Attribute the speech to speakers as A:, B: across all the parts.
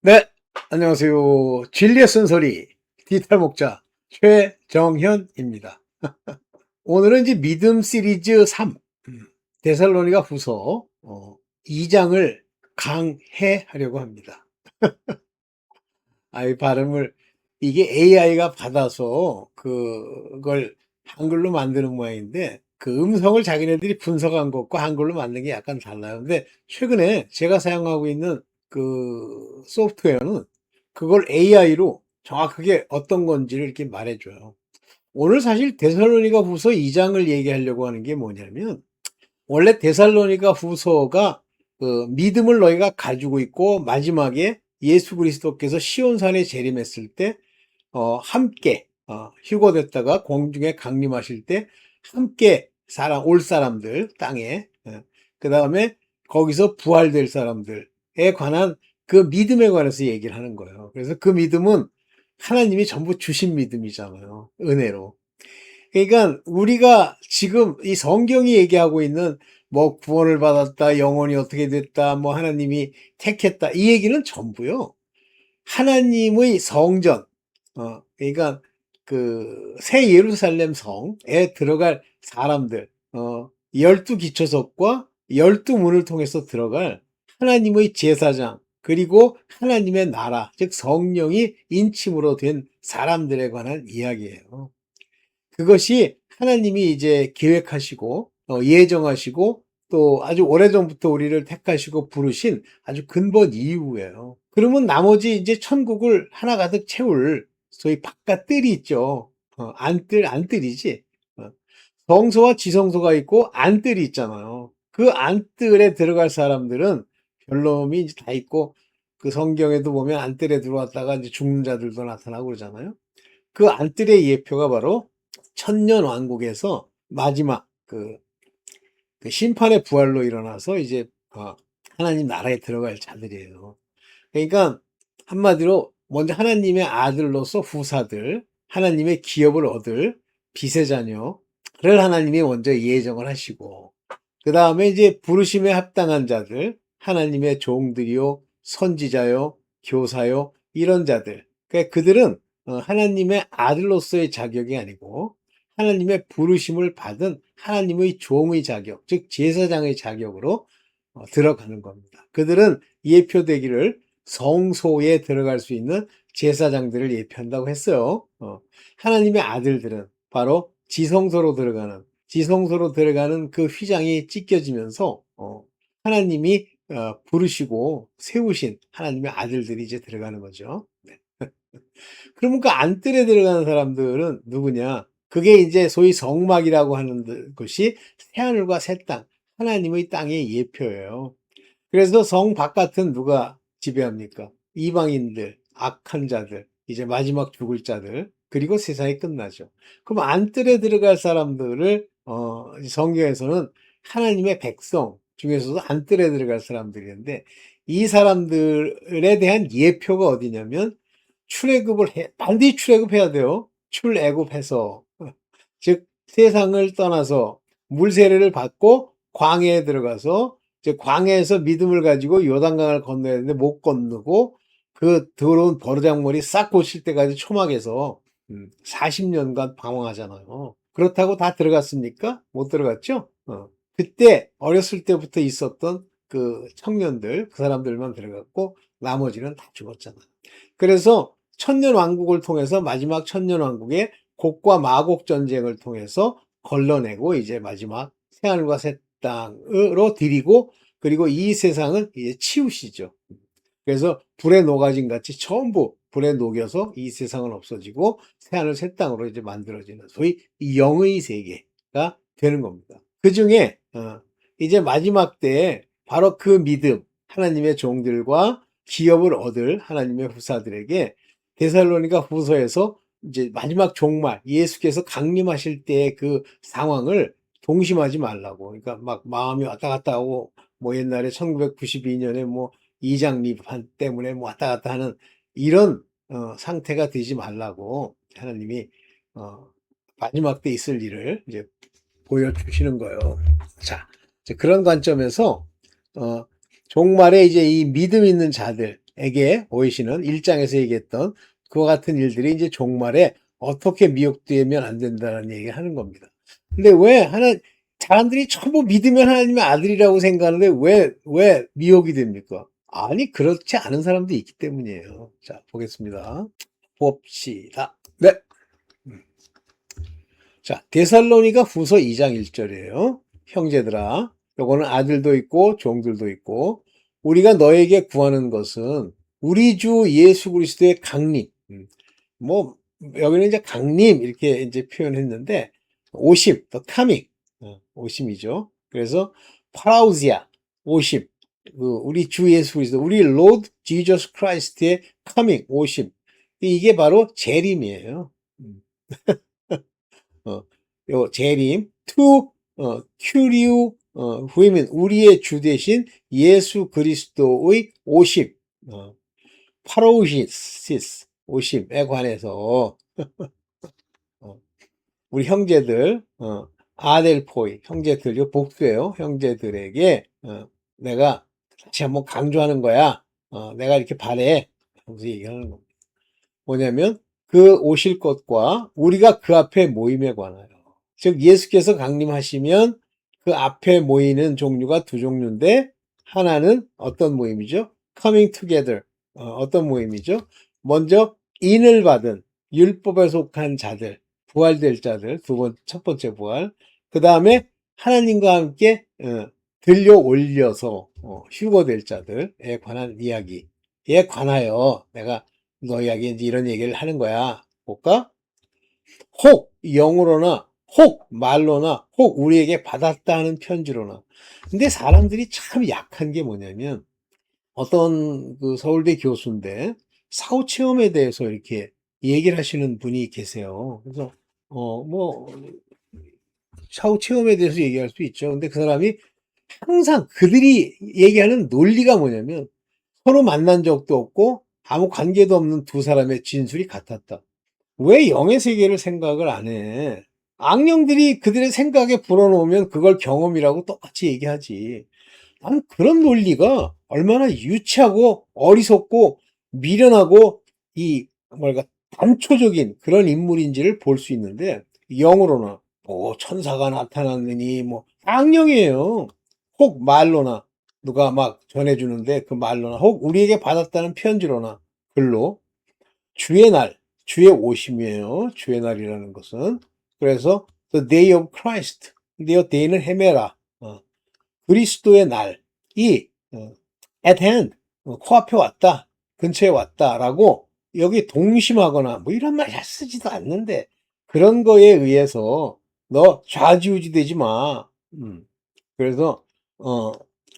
A: 네, 안녕하세요. 진리의 쓴소리 디지털 목자 최정현입니다. 오늘은 이제 믿음 시리즈 3 데살로니가 후서 2장을 강해하려고 합니다. 이 발음을 이게 AI가 받아서 그걸 한글로 만드는 모양인데 그 음성을 자기네들이 분석한 것과 한글로 만든 게 약간 달라요. 근데 최근에 제가 사용하고 있는 그 소프트웨어는 그걸 AI로 정확하게 어떤 건지를 이렇게 말해줘요. 오늘 사실 데살로니가 후서 2장을 얘기하려고 하는 게 뭐냐면, 원래 데살로니가 후서가 그 믿음을 너희가 가지고 있고 마지막에 예수 그리스도께서 시온산에 재림했을 때 함께 휴거됐다가 공중에 강림하실 때 함께 올 사람들 땅에, 그 다음에 거기서 부활될 사람들에 관한 그 믿음에 관해서 얘기를 하는 거예요. 그래서 그 믿음은 하나님이 전부 주신 믿음이잖아요. 은혜로. 그러니까 우리가 지금 이 성경이 얘기하고 있는 뭐 구원을 받았다, 영혼이 어떻게 됐다, 뭐 하나님이 택했다, 이 얘기는 전부요, 하나님의 성전, 그러니까 그 새 예루살렘 성에 들어갈 사람들, 12기초석과 12문을 통해서 들어갈 하나님의 제사장, 그리고 하나님의 나라, 즉 성령이 인침으로 된 사람들에 관한 이야기예요. 그것이 하나님이 이제 계획하시고 예정하시고 또 아주 오래전부터 우리를 택하시고 부르신 아주 근본 이유예요. 그러면 나머지 이제 천국을 하나 가득 채울 소위 바깥뜰이 있죠. 안뜰이지. 어, 성소와 지성소가 있고 안뜰이 있잖아요. 그 안뜰에 들어갈 사람들은 별놈이 이제 다 있고, 그 성경에도 보면 안뜰에 들어왔다가 이제 죽는 자들도 나타나고 그러잖아요. 그 안뜰의 예표가 바로 천년 왕국에서 마지막 그 심판의 부활로 일어나서 이제 하나님 나라에 들어갈 자들이에요. 그러니까 한마디로 먼저 하나님의 아들로서 후사들, 하나님의 기업을 얻을 빛의 자녀를 하나님이 먼저 예정을 하시고, 그 다음에 이제 부르심에 합당한 자들, 하나님의 종들이요, 선지자요, 교사요, 이런 자들. 그러니까 그들은 하나님의 아들로서의 자격이 아니고 하나님의 부르심을 받은 하나님의 종의 자격, 즉 제사장의 자격으로 들어가는 겁니다. 그들은 예표되기를 성소에 들어갈 수 있는 제사장들을 예표한다고 했어요. 하나님의 아들들은 바로 지성소로 들어가는 그 휘장이 찢겨지면서 하나님이 부르시고 세우신 하나님의 아들들이 이제 들어가는 거죠. 네. 그러면 그 안뜰에 들어가는 사람들은 누구냐? 그게 이제 소위 성막이라고 하는 것이 새하늘과 새 땅, 하나님의 땅의 예표예요. 그래서 성 바깥은 누가 지배합니까? 이방인들, 악한 자들, 이제 마지막 죽을 자들, 그리고 세상이 끝나죠. 그럼 안뜰에 들어갈 사람들을 성경에서는 하나님의 백성 중에서도 안뜰에 들어갈 사람들인데, 이 사람들에 대한 예표가 어디냐면 반드시 출애굽해야 돼요. 출애굽해서 즉 세상을 떠나서 물 세례를 받고 광야에 들어가서 이제 광야에서 믿음을 가지고 요단강을 건너야 되는데 못 건너고 그 더러운 버르장머리 싹 고칠 때까지 초막에서 40년간 방황하잖아요. 그렇다고 다 들어갔습니까? 못 들어갔죠? 그때 어렸을 때부터 있었던 그 청년들, 그 사람들만 들어갔고 나머지는 다 죽었잖아요. 그래서 천년 왕국을 통해서 마지막 천년 왕국의 곡과 마곡 전쟁을 통해서 걸러내고 이제 마지막 새하늘과 새 땅으로 드리고, 그리고 이 세상은 이제 치우시죠. 그래서 불에 녹아진 같이 전부 불에 녹여서 이 세상은 없어지고 새하늘 새 땅으로 이제 만들어지는 소위 영의 세계가 되는 겁니다. 그 중에 이제 마지막 때에 바로 그 믿음, 하나님의 종들과 기업을 얻을 하나님의 후사들에게 데살로니가 후서에서 이제 마지막 종말, 예수께서 강림하실 때의 그 상황을 동심하지 말라고. 그러니까 막 마음이 왔다 갔다 하고, 뭐 옛날에 1992년에 뭐 이장립한 때문에 뭐 왔다 갔다 하는 이런 상태가 되지 말라고 하나님이 마지막 때 있을 일을 이제 보여주시는 거예요. 자, 그런 관점에서 종말에 이제 이 믿음 있는 자들, 에게 오해시는 1장에서 얘기했던 그와 같은 일들이 이제 종말에 어떻게 미혹되면 안 된다는 얘기를 하는 겁니다. 근데 왜 사람들이 전부 믿으면 하나님의 아들이라고 생각하는데 왜 미혹이 됩니까? 아니, 그렇지 않은 사람도 있기 때문이에요. 자, 보겠습니다. 봅시다. 네. 자, 데살로니가 후서 2장 1절이에요. 형제들아, 요거는 아들도 있고 종들도 있고, 우리가 너에게 구하는 것은 우리 주 예수 그리스도의 강림. 뭐, 여기는 이제 강림 이렇게 이제 표현했는데, 오심, 더 카밍, 오심이죠. 그래서 파라우지아, 오심, 우리 주 예수 그리스도, 우리 로드 지저스 크라이스트의 카밍, 오심. 이게 바로 재림이에요. 어, 요 재림, 큐리우, 후이민, 우리의 주 대신 예수 그리스도의 오심, 파로시스, 오심에 관해서, 어, 우리 형제들, 아델포이, 형제들, 요 복수예요. 형제들에게, 내가 다시 한번 강조하는 거야. 내가 이렇게 바래. 하면서 얘기하는 겁니다. 뭐냐면, 그 오실 것과 우리가 그 앞에 모임에 관하여. 즉 예수께서 강림하시면 그 앞에 모이는 종류가 두 종류인데, 하나는 어떤 모임이죠? coming together. 어떤 모임이죠? 먼저 인을 받은 율법에 속한 자들, 부활될 자들, 첫 번째 부활. 그 다음에 하나님과 함께 들려 올려서 휴거될 자들에 관한 이야기에 관하여 내가 너희에게 이제 이런 얘기를 하는 거야. 볼까? 혹 영으로나 혹 말로나 혹 우리에게 받았다 하는 편지로나. 근데 사람들이 참 약한 게 뭐냐면, 어떤 그 서울대 교수인데 사후 체험에 대해서 이렇게 얘기를 하시는 분이 계세요. 그래서 뭐 사후 체험에 대해서 얘기할 수 있죠. 근데 그 사람이 항상 그들이 얘기하는 논리가 뭐냐면, 서로 만난 적도 없고 아무 관계도 없는 두 사람의 진술이 같았다. 왜 영의 세계를 생각을 안 해? 악령들이 그들의 생각에 불어넣으면 그걸 경험이라고 똑같이 얘기하지. 나는 그런 논리가 얼마나 유치하고 어리석고 미련하고 뭐랄까 단초적인 그런 인물인지를 볼 수 있는데, 영으로나 뭐 천사가 나타났느니 뭐 악령이에요. 혹 말로나 누가 막 전해주는데 그 말로나 혹 우리에게 받았다는 편지로나 글로 주의 날, 주의 오심이에요. 주의 날이라는 것은. 그래서 the day of Christ. 근데요, day는 헤매라. 그리스도의 날이 at hand, 코앞에 왔다, 근처에 왔다라고 여기 동심하거나 뭐 이런 말 잘 쓰지도 않는데, 그런 거에 의해서 너 좌지우지 되지 마. 그래서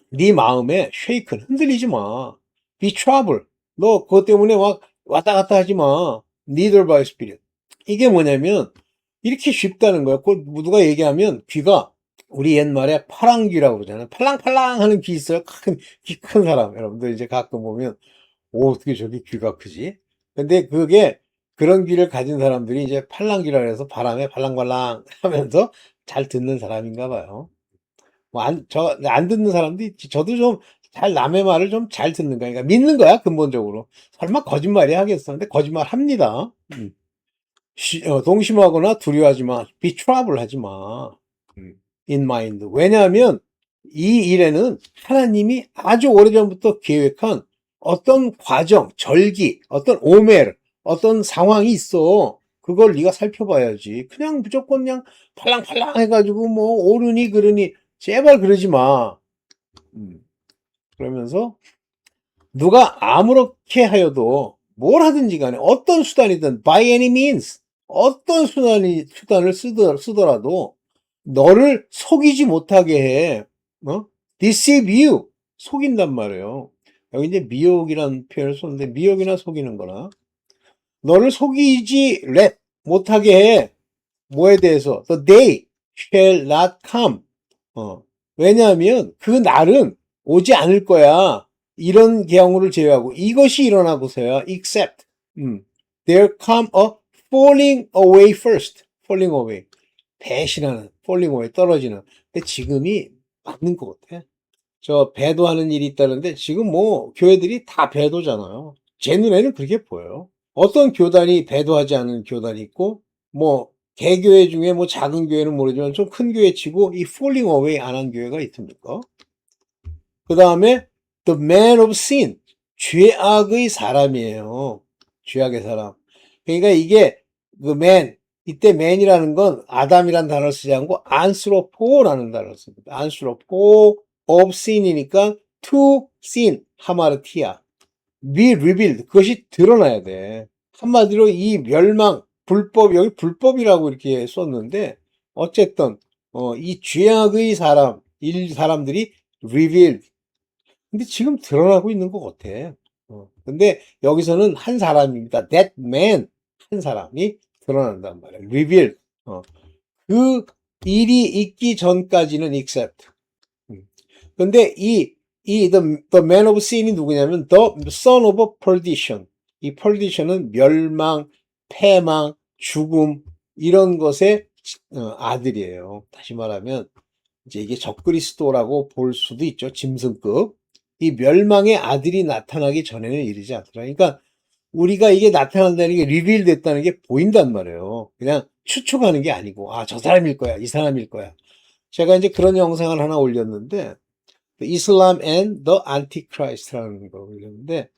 A: 네 마음에 쉐이크는 흔들리지 마. Be trouble. 너 그것 때문에 막 왔다 갔다 하지 마. Neither by spirit. 이게 뭐냐면 이렇게 쉽다는 거야. 그 누가 얘기하면 귀가, 우리 옛말에 파랑귀라고 그러잖아요. 팔랑팔랑 하는 귀 있어요. 귀 큰 사람. 여러분들 이제 가끔 보면, 오, 어떻게 저기 귀가 크지? 근데 그게 그런 귀를 가진 사람들이 이제 팔랑귀라 해서 바람에 발랑발랑 하면서 잘 듣는 사람인가 봐요. 뭐 안 듣는 사람도 있지. 저도 좀 남의 말을 좀 잘 듣는 거야. 그러니까 믿는 거야, 근본적으로. 설마 거짓말이 하겠어. 근데 거짓말 합니다. 동심하거나 두려워하지 마. be trouble 하지 마. in mind. 왜냐하면 이 일에는 하나님이 아주 오래전부터 계획한 어떤 과정, 절기, 어떤 오멜, 어떤 상황이 있어. 그걸 네가 살펴봐야지. 그냥 무조건 그냥 팔랑팔랑 해가지고 뭐 오르니 그러니 제발 그러지 마. 그러면서 누가 아무렇게 하여도 뭘 하든지 간에 어떤 수단이든 by any means, 어떤 수단을 쓰더라도 너를 속이지 못하게 해. deceive you. 속인단 말이에요. 여기 이제 미혹이라는 표현을 썼는데, 미혹이나 속이는 거나 너를 속이지 못하게 해. 뭐에 대해서? The day shall not come. 왜냐하면 그 날은 오지 않을 거야. 이런 경우를 제외하고 이것이 일어나고서야 except there come a falling away first. falling away. 배신하는 falling away, 떨어지는. 근데 지금이 맞는 것 같아. 저 배도하는 일이 있다는데 지금 뭐 교회들이 다 배도잖아요. 제 눈에는 그렇게 보여요. 어떤 교단이 배도하지 않은 교단이 있고 뭐 개교회 중에 뭐 작은 교회는 모르지만 좀 큰 교회 치고 이 falling away 안 한 교회가 있습니까? 그다음에 the man of sin, 죄악의 사람이에요. 죄악의 사람. 그러니까 이게 그 man, 이때 man이라는 건 아담이란 단어를 쓰지 않고 안스로포라는 단어를 씁니다. 안스로포 of sin이니까 to sin, 하마르티아. be revealed, 그것이 드러나야 돼. 한마디로 이 멸망, 불법, 여기 불법이라고 이렇게 썼는데 어쨌든 이 죄악의 사람, 사람들이 revealed, 근데 지금 드러나고 있는 것 같아. 근데 여기서는 한 사람입니다. That man, 한 사람이 드러난단 말이야. revealed. 그 일이 있기 전까지는 except. 근데 the man of sin이 누구냐면 the son of perdition. 이 perdition은 멸망, 패망, 죽음, 이런 것의 아들이에요. 다시 말하면 이제 이게 적그리스도라고 볼 수도 있죠. 짐승급. 이 멸망의 아들이 나타나기 전에는 이르지 않더라. 그러니까 우리가 이게 나타난다는 게 리빌 됐다는 게 보인단 말이에요. 그냥 추측하는 게 아니고, 아, 저 사람일 거야, 이 사람일 거야. 제가 이제 그런 영상을 하나 올렸는데, 이슬람 and the Antichrist라는 걸 올렸는데,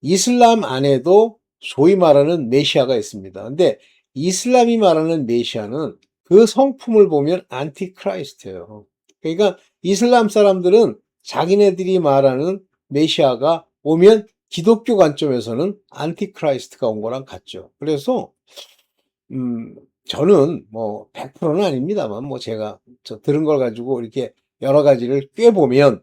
A: 이슬람 안에도 소위 말하는 메시아가 있습니다. 근데 이슬람이 말하는 메시아는 그 성품을 보면 안티크라이스트예요. 그러니까 이슬람 사람들은 자기네들이 말하는 메시아가 오면 기독교 관점에서는 안티크라이스트가 온 거랑 같죠. 그래서 저는 뭐 100%는 아닙니다만 뭐 제가 들은 걸 가지고 이렇게 여러 가지를 꿰보면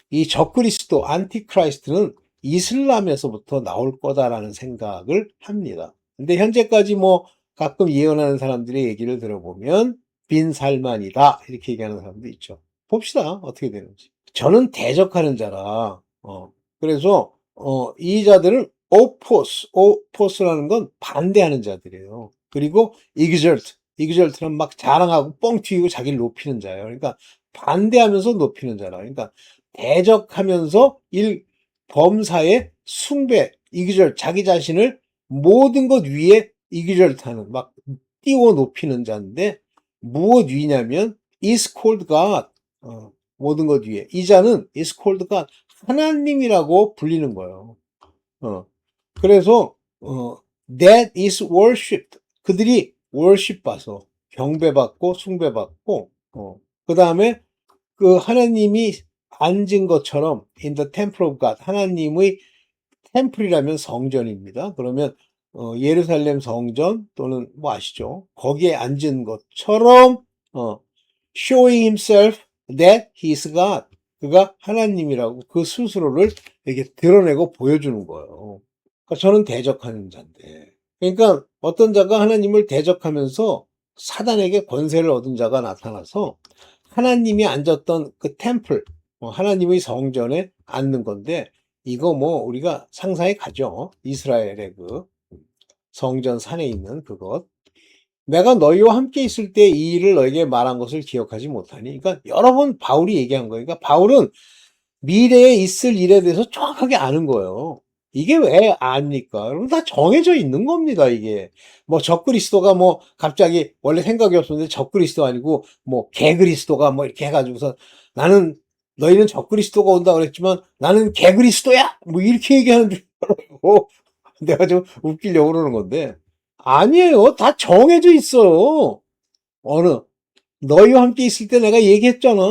A: 이 적그리스도 안티크라이스트는 이슬람에서부터 나올 거다라는 생각을 합니다. 근데 현재까지 뭐 가끔 예언하는 사람들의 얘기를 들어보면 빈 살만이다 이렇게 얘기하는 사람도 있죠. 봅시다 어떻게 되는지. 저는 대적하는 자라. 그래서 이 자들은 오포스라는 건 반대하는 자들이에요. 그리고 exalt는 막 자랑하고 뻥 튀기고 자기를 높이는 자예요. 그러니까 반대하면서 높이는 자라. 그러니까 대적하면서 범사의 숭배, exalt, 자기 자신을 모든 것 위에 exalt하는, 막 띄워 높이는 자인데 무엇 위냐면 is called God. 모든 것 위에. 이 자는 is called God. 하나님이라고 불리는 거예요. 그래서 that is worshipped. 그들이 worship 받아서 경배받고 숭배받고 그 다음에 그 하나님이 앉은 것처럼 in the temple of God, 하나님의 템플이라면 성전입니다. 그러면 예루살렘 성전 또는 뭐 아시죠? 거기에 앉은 것처럼 showing himself that he is God. 그가 하나님이라고 그 스스로를 이렇게 드러내고 보여주는 거예요. 그러니까 저는 대적하는 자인데. 그러니까 어떤 자가 하나님을 대적하면서 사단에게 권세를 얻은 자가 나타나서 하나님이 앉았던 그 템플, 하나님의 성전에 앉는 건데 이거 뭐 우리가 상상해 가죠. 이스라엘의 그 성전 산에 있는 그것. 내가 너희와 함께 있을 때 이 일을 너에게 말한 것을 기억하지 못하니. 그러니까 여러 번 바울이 얘기한 거예요. 그러니까 바울은 미래에 있을 일에 대해서 정확하게 아는 거예요. 이게 왜 압니까? 여러분 다 정해져 있는 겁니다, 이게. 뭐 적그리스도가 뭐 갑자기 원래 생각이 없었는데 적그리스도 아니고 뭐 개그리스도가 뭐 이렇게 해가지고서 나는 너희는 적그리스도가 온다 그랬지만 나는 개그리스도야! 뭐 이렇게 얘기하는 줄 알고 내가 좀 웃기려고 그러는 건데 아니에요. 다 정해져 있어요. 어느 너희와 함께 있을 때 내가 얘기했잖아.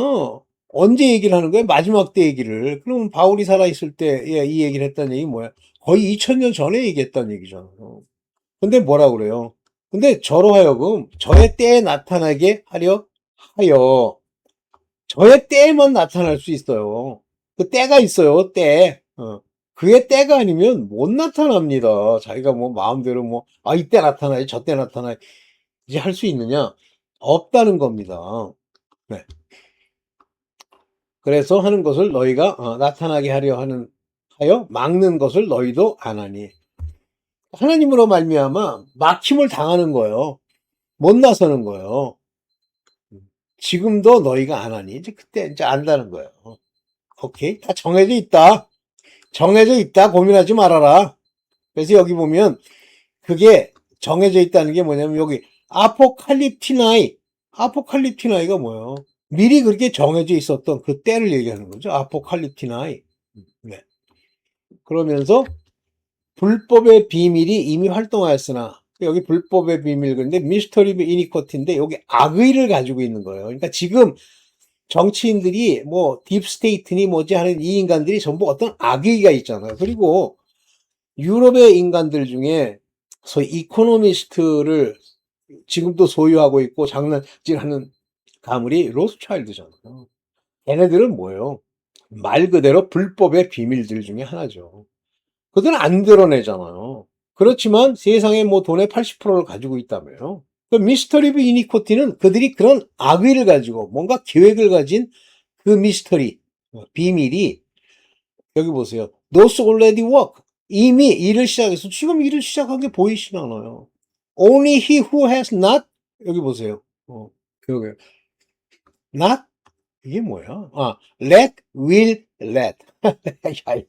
A: 언제 얘기를 하는 거야? 마지막 때 얘기를. 그러면 바울이 살아있을 때 이 얘기를 했다는 얘기 뭐야? 거의 2000년 전에 얘기했다는 얘기잖아요. 근데 뭐라 그래요? 근데 저로 하여금 저의 때에 나타나게 하려 하여 저의 때에만 나타날 수 있어요. 그 때가 있어요. 때. 그게 때가 아니면 못 나타납니다. 자기가 뭐 마음대로 뭐 이때 나타나야지 저때 나타나야지 할 수 있느냐? 없다는 겁니다. 네. 그래서 하는 것을 너희가 나타나게 하여 막는 것을 너희도 안 하니. 하나님으로 말미암아 막힘을 당하는 거예요. 못 나서는 거예요. 지금도 너희가 안 하니 이제 그때 이제 안다는 거예요. 오케이. 다 정해져 있다. 정해져 있다. 고민하지 말아라. 그래서 여기 보면 그게 정해져 있다는 게 뭐냐면 여기 아포칼립티나이. 아포칼립티나이가 뭐예요? 미리 그렇게 정해져 있었던 그 때를 얘기하는 거죠. 아포칼립티나이. 네. 그러면서 불법의 비밀이 이미 활동하였으나 여기 불법의 비밀 근데 미스터리 이니쿼티인데 여기 악의를 가지고 있는 거예요. 그러니까 지금 정치인들이 뭐 딥스테이트니 뭐지 하는 이 인간들이 전부 어떤 악의가 있잖아요. 그리고 유럽의 인간들 중에 소위 이코노미스트를 지금도 소유하고 있고 장난질하는 가물이 로스차일드잖아요. 걔네들은 뭐예요? 말 그대로 불법의 비밀들 중에 하나죠. 그들은 안 드러내잖아요. 그렇지만 세상에 뭐 돈의 80%를 가지고 있다며요. 그 미스터리 오브 이니코티는 그들이 그런 악의를 가지고 뭔가 계획을 가진 그 미스터리, 비밀이 여기 보세요. Those already work. 이미 일을 시작해서 지금 일을 시작한 게 보이진 않아요. Only he who has not 여기 보세요. 여기 not 이게 뭐야? let will let. 야,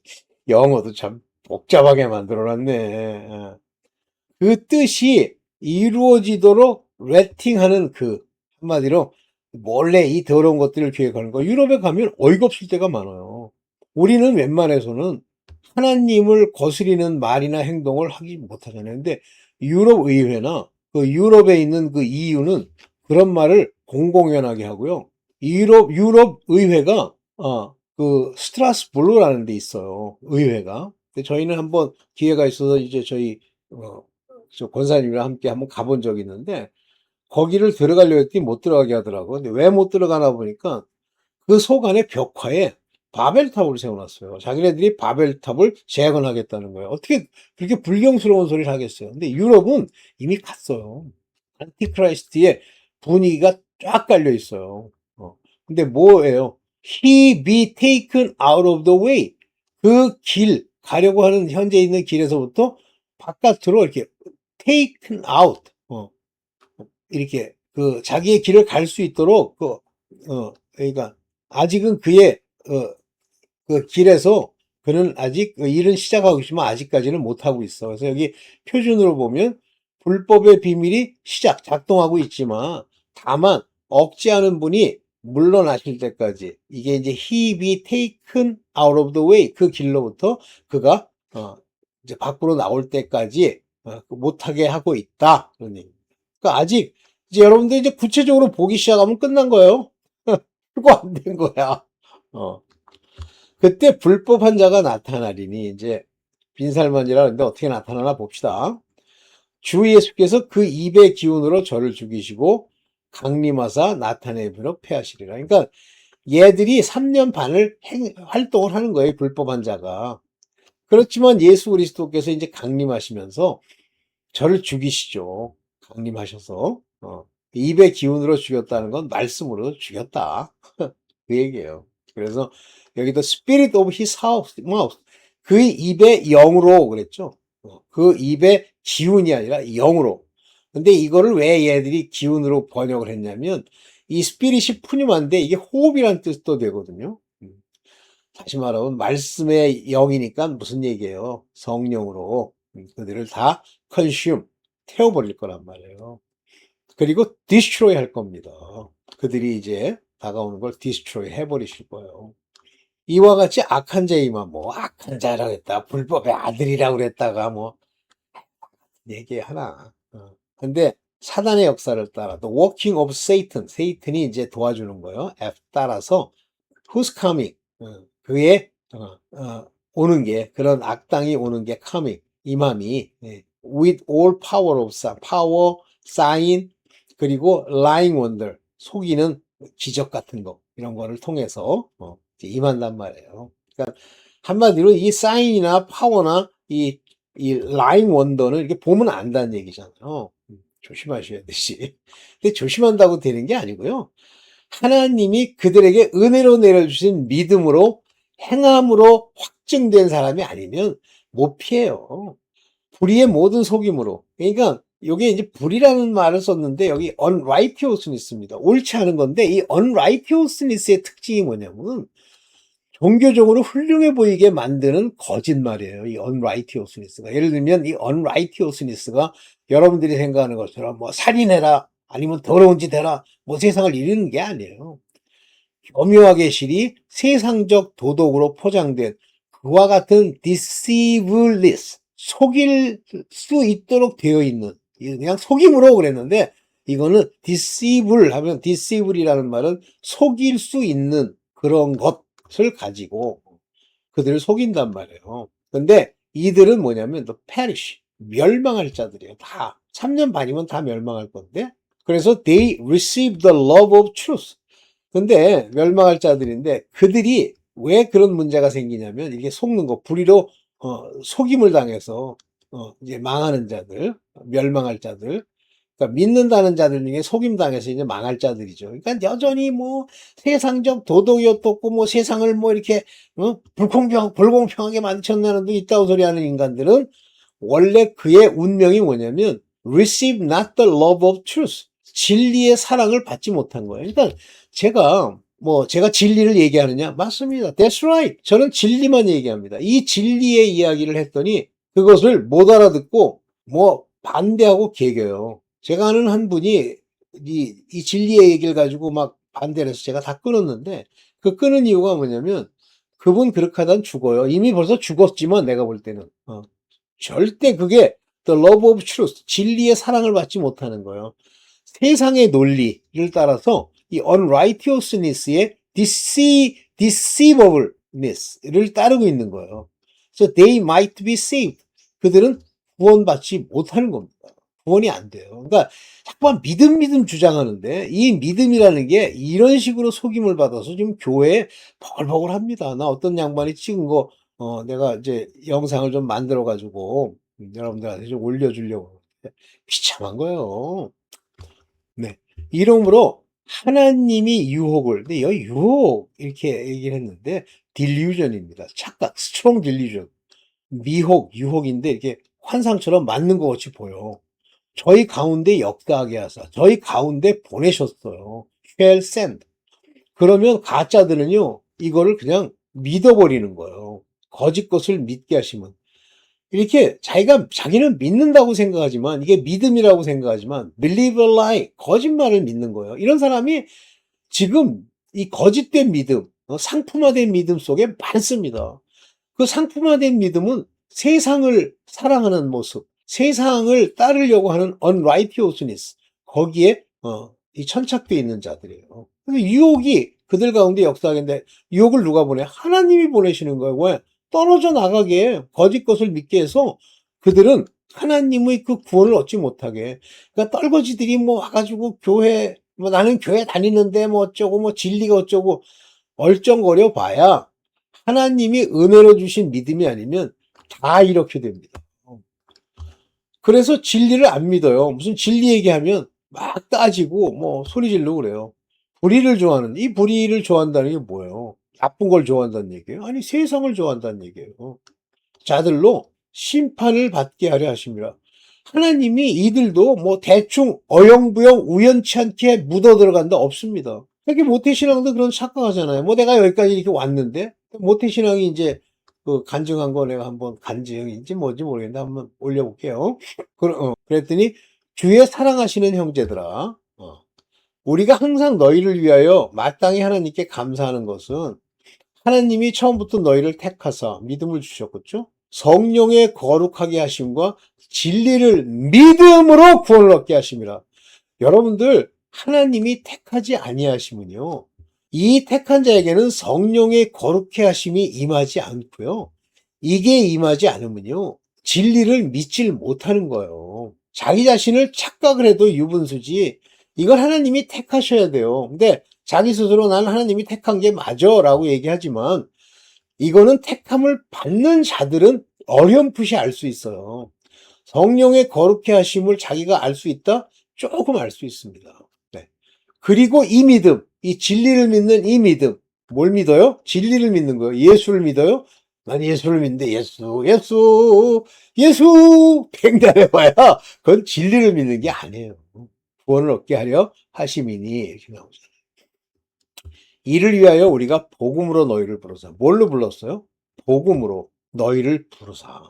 A: 영어도 참 복잡하게 만들어놨네. 그 뜻이 이루어지도록 레팅하는 그 한마디로 몰래 이 더러운 것들을 기획하는 거. 유럽에 가면 어이가 없을 때가 많아요. 우리는 웬만해서는 하나님을 거스리는 말이나 행동을 하지 못하잖아요. 근데 유럽 의회나 그 유럽에 있는 그 EU는 그런 말을 공공연하게 하고요. 유럽 의회가 그 스트라스부르라는 데 있어요. 의회가. 근데 저희는 한번 기회가 있어서 이제 저희 저 권사님이랑 함께 한번 가본 적이 있는데 거기를 들어가려고 했더니 못 들어가게 하더라고요. 근데 왜 못 들어가나 보니까 그 속 안에 벽화에 바벨탑을 세워놨어요. 자기네들이 바벨탑을 재건하겠다는 거예요. 어떻게 그렇게 불경스러운 소리를 하겠어요. 근데 유럽은 이미 갔어요. 안티크라이스트의 분위기가 쫙 깔려 있어요. 근데 뭐예요? He be taken out of the way. 그 길, 가려고 하는 현재 있는 길에서부터 바깥으로 이렇게 taken out. 이렇게 그 자기의 길을 갈 수 있도록 그러니까 아직은 그의 그 길에서 그는 아직 일은 시작하고 있지만 아직까지는 못하고 있어. 그래서 여기 표준으로 보면 불법의 비밀이 작동하고 있지만 다만 억제하는 분이 물러나실 때까지 이게 이제 he be taken out of the way 그 길로부터 그가 이제 밖으로 나올 때까지 못하게 하고 있다. 그런 얘기. 그러니까 아직 이제 여러분들 이제 구체적으로 보기 시작하면 끝난 거예요. 그거 안 된 거야. 그때 불법한 자가 나타나리니 이제 빈살만이라 하는데 어떻게 나타나나 봅시다. 주 예수께서 그 입의 기운으로 저를 죽이시고 강림하사 나타내므로 패하시리라. 그러니까 얘들이 3년 반을 활동을 하는 거예요. 불법한 자가. 그렇지만 예수 그리스도께서 이제 강림하시면서 저를 죽이시죠. 강림하셔서 입의 기운으로 죽였다는 건 말씀으로 죽였다. 그 얘기예요. 그래서 여기도 Spirit of His mouth 그 입의 영으로 그랬죠. 그 입의 기운이 아니라 영으로. 근데 이거를 왜 얘들이 기운으로 번역을 했냐면 이 스피릿이 푸념한데 이게 호흡이라는 뜻도 되거든요. 다시 말하면 말씀의 영이니까 무슨 얘기예요? 성령으로 그들을 다 consume 태워버릴 거란 말이에요. 그리고 destroy 할 겁니다. 그들이 이제 다가오는 걸 destroy 해버리실 거예요. 이와 같이 악한 자이만 뭐 악한 자라고 했다 불법의 아들이라고 그랬다가 뭐 얘기 하나. 근데 사단의 역사를 따라 the working of Satan, 세이튼이 이제 도와주는 거예요. F 따라서 who's coming, 그의 오는 게 그런 악당이 오는 게 coming 임함이 with all power of power, sign 그리고 lying wonder 속이는 기적 같은 거 이런 거를 통해서 임한단 말이에요. 그러니까 한마디로 이 사인이나 파워나 이 라인 원더는 이렇게 보면 안다는 얘기잖아요. 조심하셔야 되지. 근데 조심한다고 되는 게 아니고요. 하나님이 그들에게 은혜로 내려주신 믿음으로 행함으로 확증된 사람이 아니면 못 피해요. 불의의 모든 속임으로. 그러니까 이게 이제 불이라는 말을 썼는데 여기 unrighteousness입니다. 옳지 않은 건데 이 unrighteousness의 특징이 뭐냐면 종교적으로 훌륭해 보이게 만드는 거짓말이에요, 이 unrighteousness가. 예를 들면 이 unrighteousness가 여러분들이 생각하는 것처럼 뭐 살인해라, 아니면 더러운 짓 해라, 뭐 세상을 이루는 게 아니에요. 교묘하게 실이 세상적 도덕으로 포장된 그와 같은 deceiveless, 속일 수 있도록 되어 있는, 그냥 속임으로 그랬는데, 이거는 deceive 하면, deceive이라는 말은 속일 수 있는 그런 것을 가지고 그들을 속인단 말이에요. 근데 이들은 뭐냐면 the perish, 멸망할 자들이에요. 다 3년 반이면 다 멸망할 건데, 그래서 they receive the love of truth. 근데 멸망할 자들인데, 그들이 왜 그런 문제가 생기냐면, 이게 속는 거, 불의로 속임을 당해서 이제 망하는 자들, 멸망할 자들, 그러니까 믿는다는 자들 중에 속임당해서 이제 망할 자들이죠. 그러니까 여전히 뭐 세상적 도덕이 어떻고 뭐 세상을 뭐 이렇게 불공평하게 만드셨다는 도 있다고 소리하는 인간들은 원래 그의 운명이 뭐냐면 receive not the love of truth. 진리의 사랑을 받지 못한 거예요. 그러니까 제가 진리를 얘기하느냐? 맞습니다. That's right. 저는 진리만 얘기합니다. 이 진리의 이야기를 했더니 그것을 못 알아듣고 뭐 반대하고 개겨요. 제가 아는 한 분이 이 진리의 얘기를 가지고 막 반대를 해서 제가 다 끊었는데, 그 끊은 이유가 뭐냐면 그분 그렇게 하다 죽어요. 이미 벌써 죽었지만 내가 볼 때는 절대 그게 the love of truth, 진리의 사랑을 받지 못하는 거예요. 세상의 논리를 따라서 이 unrighteousness의 deceivableness를 따르고 있는 거예요. So they might be saved. 그들은 구원받지 못하는 겁니다. 구원이 안 돼요. 그러니까 자꾸만 믿음 주장하는데, 이 믿음이라는 게 이런 식으로 속임을 받아서 지금 교회에 버글버글 합니다. 나 어떤 양반이 찍은 거 내가 이제 영상을 좀 만들어 가지고 여러분들한테 좀 올려주려고. 비참한 거예요. 네. 이러므로 하나님이 유혹을, 근데 여기 유혹 이렇게 얘기를 했는데 delusion입니다. 착각, strong delusion. 미혹, 유혹인데 이렇게 환상처럼 맞는 것 같이 보여. 저희 가운데 역사하게 하사 저희 가운데 보내셨어요. shall send. 그러면 가짜들은요, 이거를 그냥 믿어버리는 거예요. 거짓 것을 믿게 하시면. 이렇게 자기는 믿는다고 생각하지만, 이게 믿음이라고 생각하지만, believe a lie, 거짓말을 믿는 거예요. 이런 사람이 지금 이 거짓된 믿음, 상품화된 믿음 속에 많습니다. 그 상품화된 믿음은 세상을 사랑하는 모습, 세상을 따르려고 하는 unrighteousness, 거기에 이 천착되어 있는 자들이에요. 그래서 유혹이 그들 가운데 역사하겠는데, 유혹을 누가 보내? 하나님이 보내시는 거예요. 왜? 떨어져 나가게, 거짓 것을 믿게 해서 그들은 하나님의 그 구원을 얻지 못하게. 그러니까 떨거지들이 뭐 와가지고 교회, 뭐 나는 교회 다니는데 뭐 어쩌고 뭐 진리가 어쩌고 얼쩡거려 봐야 하나님이 은혜로 주신 믿음이 아니면 다 이렇게 됩니다. 그래서 진리를 안 믿어요. 무슨 진리 얘기하면 막 따지고 뭐 소리 지르고 그래요. 이 불의를 좋아한다는 게 뭐예요? 나쁜 걸 좋아한다는 얘기예요? 아니, 세상을 좋아한다는 얘기예요. 자들로 심판을 받게 하려 하십니다. 하나님이 이들도 뭐 대충 어영부영 우연치 않게 묻어 들어간다 없습니다. 이렇게 모태신앙도 그런 착각하잖아요. 뭐 내가 여기까지 이렇게 왔는데, 모태신앙이 이제 그 간증한 거 내가 한번, 간증인지 뭔지 모르겠는데 한번 올려볼게요. 그랬더니 주의 사랑하시는 형제들아, 우리가 항상 너희를 위하여 마땅히 하나님께 감사하는 것은 하나님이 처음부터 너희를 택하사 믿음을 주셨겠죠? 성령의 거룩하게 하심과 진리를 믿음으로 구원을 얻게 하심이라. 여러분들, 하나님이 택하지 아니하시면요, 이 택한 자에게는 성령의 거룩해 하심이 임하지 않고요, 이게 임하지 않으면요, 진리를 믿질 못하는 거예요. 자기 자신을 착각을 해도 유분수지, 이걸 하나님이 택하셔야 돼요. 근데 자기 스스로 난 하나님이 택한 게 맞아 라고 얘기하지만, 이거는 택함을 받는 자들은 어렴풋이 알 수 있어요. 성령의 거룩해 하심을 자기가 알 수 있다? 조금 알 수 있습니다. 네. 그리고 이 믿음, 이 진리를 믿는 이 믿음, 뭘 믿어요? 진리를 믿는 거예요. 예수를 믿어요? 난 예수를 믿는데 예수 팽달해봐야 그건 진리를 믿는 게 아니에요. 구원을 얻게 하려 하심이니, 이렇게 나오잖아요. 이를 위하여 우리가 복음으로 너희를 부르사. 뭘로 불렀어요? 복음으로 너희를 부르사.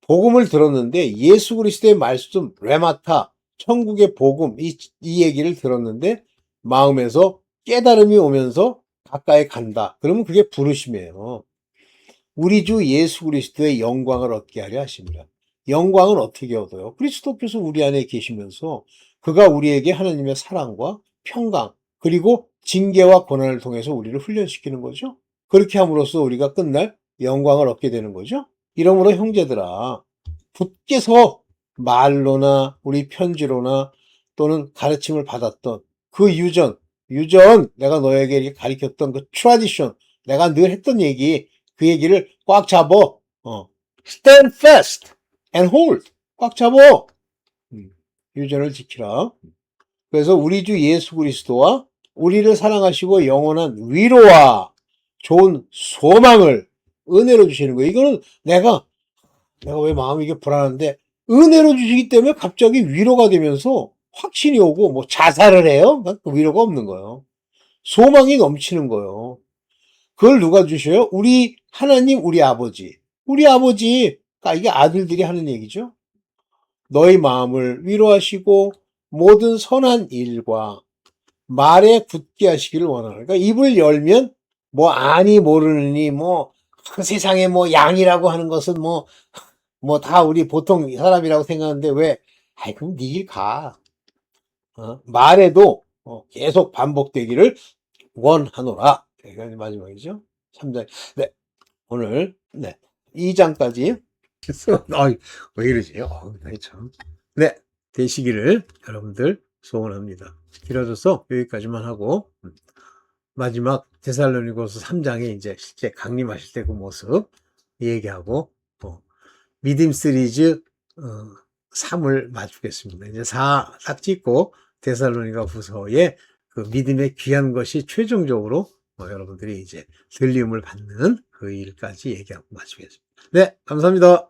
A: 복음을 들었는데 예수 그리스도의 말씀, 레마타, 천국의 복음, 이 얘기를 들었는데 마음에서 깨달음이 오면서 가까이 간다. 그러면 그게 부르심이에요. 우리 주 예수 그리스도의 영광을 얻게 하려 하십니다. 영광은 어떻게 얻어요? 그리스도께서 우리 안에 계시면서 그가 우리에게 하나님의 사랑과 평강 그리고 징계와 고난을 통해서 우리를 훈련시키는 거죠. 그렇게 함으로써 우리가 끝날 영광을 얻게 되는 거죠. 이러므로 형제들아, 굳게서 말로나 우리 편지로나 또는 가르침을 받았던 그 유전 내가 너에게 이렇게 가르쳤던 그 트라디션, 내가 늘 했던 얘기, 그 얘기를 꽉 잡어. Stand fast and hold. 꽉 잡어. 유전을 지키라. 그래서 우리 주 예수 그리스도와 우리를 사랑하시고 영원한 위로와 좋은 소망을 은혜로 주시는 거예요. 이거는 내가 왜 마음이 이게 불안한데 은혜로 주시기 때문에 갑자기 위로가 되면서 확신이 오고 뭐 자살을 해요? 그 위로가 없는 거예요. 소망이 넘치는 거예요. 그걸 누가 주셔요? 우리 하나님, 우리 아버지. 우리 아버지, 그러니까 이게 아들들이 하는 얘기죠. 너희 마음을 위로하시고 모든 선한 일과 말에 굳게 하시기를 원하는. 그러니까 입을 열면 뭐 아니 모르느니 뭐 그 세상에 뭐 양이라고 하는 것은 뭐 다 우리 보통 사람이라고 생각하는데 왜? 아이 그럼 네 길 가. 말에도 계속 반복되기를 원하노라. 이게 마지막이죠. 3장. 네. 오늘, 네. 2장까지. 왜 이러지? 참. 네. 되시기를 여러분들 소원합니다. 길어져서 여기까지만 하고, 마지막 데살로니가서 3장에 이제 실제 강림하실 때 그 모습 얘기하고, 믿음 시리즈, 3을 마치겠습니다. 이제 4 딱 찍고, 데살로니가 후서의 그 믿음의 귀한 것이 최종적으로 여러분들이 이제 들림을 받는 그 일까지 얘기하고 마치겠습니다. 네, 감사합니다.